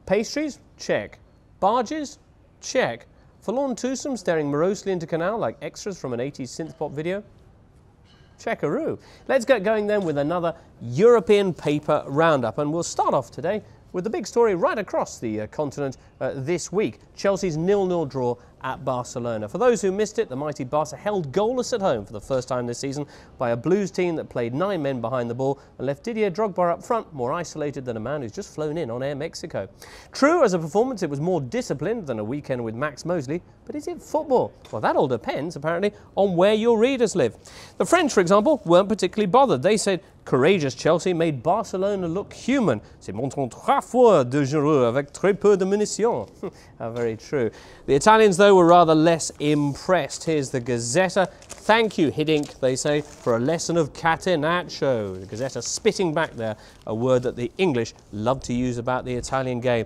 Pastries? Check. Barges? Check. Forlorn twosome staring morosely into canal like extras from an 80s synth-pop video? Checkaroo. Let's get going then with another European paper roundup, and we'll start off today with the big story right across the continent this week, Chelsea's 0-0 draw at Barcelona. For those who missed it, the mighty Barca held goalless at home for the first time this season by a Blues team that played 9 men behind the ball and left Didier Drogba up front, more isolated than a man who's just flown in on Air Mexico. True, as a performance it was more disciplined than a weekend with Max Mosley, but is it football? Well, that all depends, apparently, on where your readers live. The French, for example, weren't particularly bothered. They said courageous Chelsea made Barcelona look human. C'est montrant 3 fois dangereux avec très peu de munitions. How very true. The Italians, though, were rather less impressed. Here's the Gazzetta. Thank you, Hiddink, they say, for a lesson of catenaccio. The Gazzetta spitting back there, a word that the English love to use about the Italian game.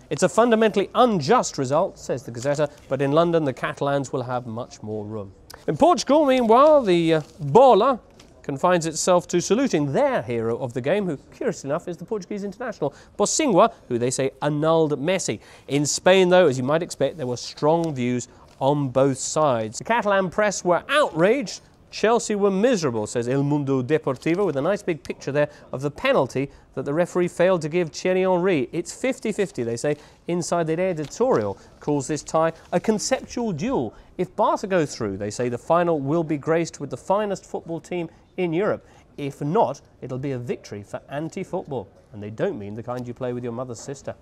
It's a fundamentally unjust result, says the Gazzetta, but in London the Catalans will have much more room. In Portugal, meanwhile, the Bola confines itself to saluting their hero of the game, who, curiously enough, is the Portuguese international, Bosingwa, who they say annulled Messi. In Spain, though, as you might expect, there were strong views on both sides. The Catalan press were outraged. Chelsea were miserable, says El Mundo Deportivo, with a nice big picture there of the penalty that the referee failed to give Thierry Henry. It's 50-50, they say, inside the editorial calls this tie a conceptual duel. If Barca go through, they say, the final will be graced with the finest football team in Europe. If not, it'll be a victory for anti-football. And they don't mean the kind you play with your mother's sister.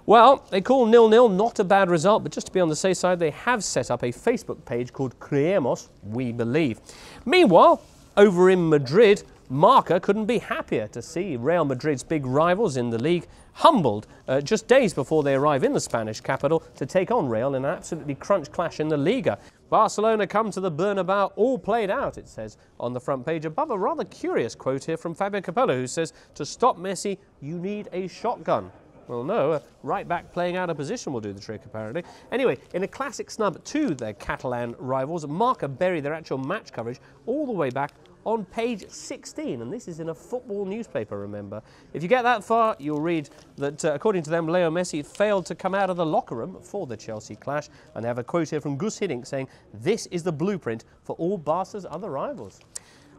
Well, they call 0-0 not a bad result, but just to be on the safe side, they have set up a Facebook page called Creemos, We Believe. Meanwhile, over in Madrid, Marca couldn't be happier to see Real Madrid's big rivals in the league humbled just days before they arrive in the Spanish capital to take on Real in an absolutely crunch clash in the Liga. Barcelona come to the Bernabeu all played out, it says on the front page, above a rather curious quote here from Fabio Capello, who says, to stop Messi, you need a shotgun. Well, no, a right-back playing out of position will do the trick, apparently. Anyway, in a classic snub to their Catalan rivals, Marca bury their actual match coverage all the way back on page 16, and this is in a football newspaper, remember. If you get that far, you'll read that, according to them, Leo Messi failed to come out of the locker room for the Chelsea clash, and they have a quote here from Gus Hiddink saying, this is the blueprint for all Barca's other rivals.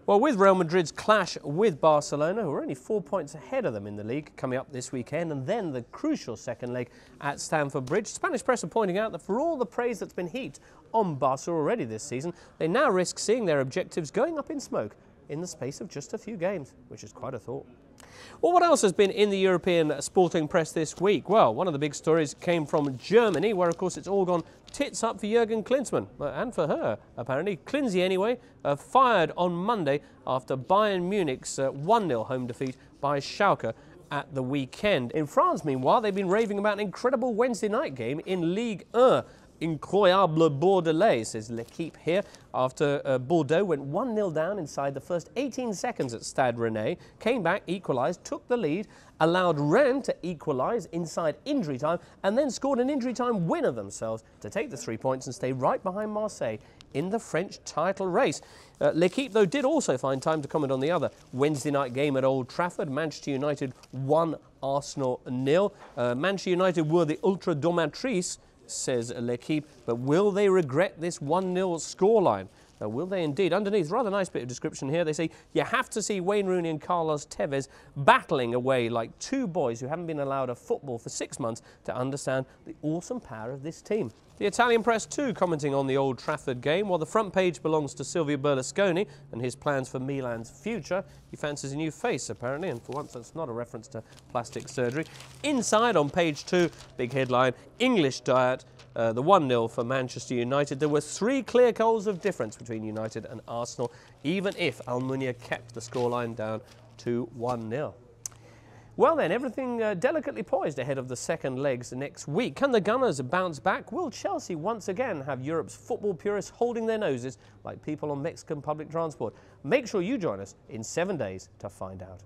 Well, with Real Madrid's clash with Barcelona, who are only 4 points ahead of them in the league, coming up this weekend, and then the crucial second leg at Stamford Bridge, Spanish press are pointing out that for all the praise that's been heaped on Barca already this season, they now risk seeing their objectives going up in smoke in the space of just a few games, which is quite a thought. Well, what else has been in the European sporting press this week? Well, one of the big stories came from Germany, where, of course, it's all gone tits up for Jurgen Klinsmann, and for her, apparently. Klinsy, anyway, fired on Monday after Bayern Munich's 1-0 home defeat by Schalke at the weekend. In France, meanwhile, they've been raving about an incredible Wednesday night game in Ligue 1. Incroyable Bordelais, says L'Equipe here, after Bordeaux went 1-0 down inside the first 18 seconds at Stade Rennais, came back, equalised, took the lead, allowed Rennes to equalise inside injury time, and then scored an injury time winner themselves to take the 3 points and stay right behind Marseille in the French title race. L'Equipe, though, did also find time to comment on the other Wednesday night game at Old Trafford. Manchester United 1, Arsenal 0. Manchester United were the ultra dominatrices, says L'Equipe, but will they regret this 1-0 scoreline? Will they indeed? Underneath, rather nice bit of description here, they say, you have to see Wayne Rooney and Carlos Tevez battling away like two boys who haven't been allowed a football for 6 months to understand the awesome power of this team. The Italian press too commenting on the Old Trafford game, while the front page belongs to Silvio Berlusconi and his plans for Milan's future. He fancies a new face, apparently, and for once that's not a reference to plastic surgery. Inside, on page 2, big headline, English diet, the 1-0 for Manchester United. There were 3 clear goals of difference between United and Arsenal, even if Almunia kept the scoreline down to 1-0. Well then, everything delicately poised ahead of the second legs next week. Can the Gunners bounce back? Will Chelsea once again have Europe's football purists holding their noses like people on Mexican public transport? Make sure you join us in 7 days to find out.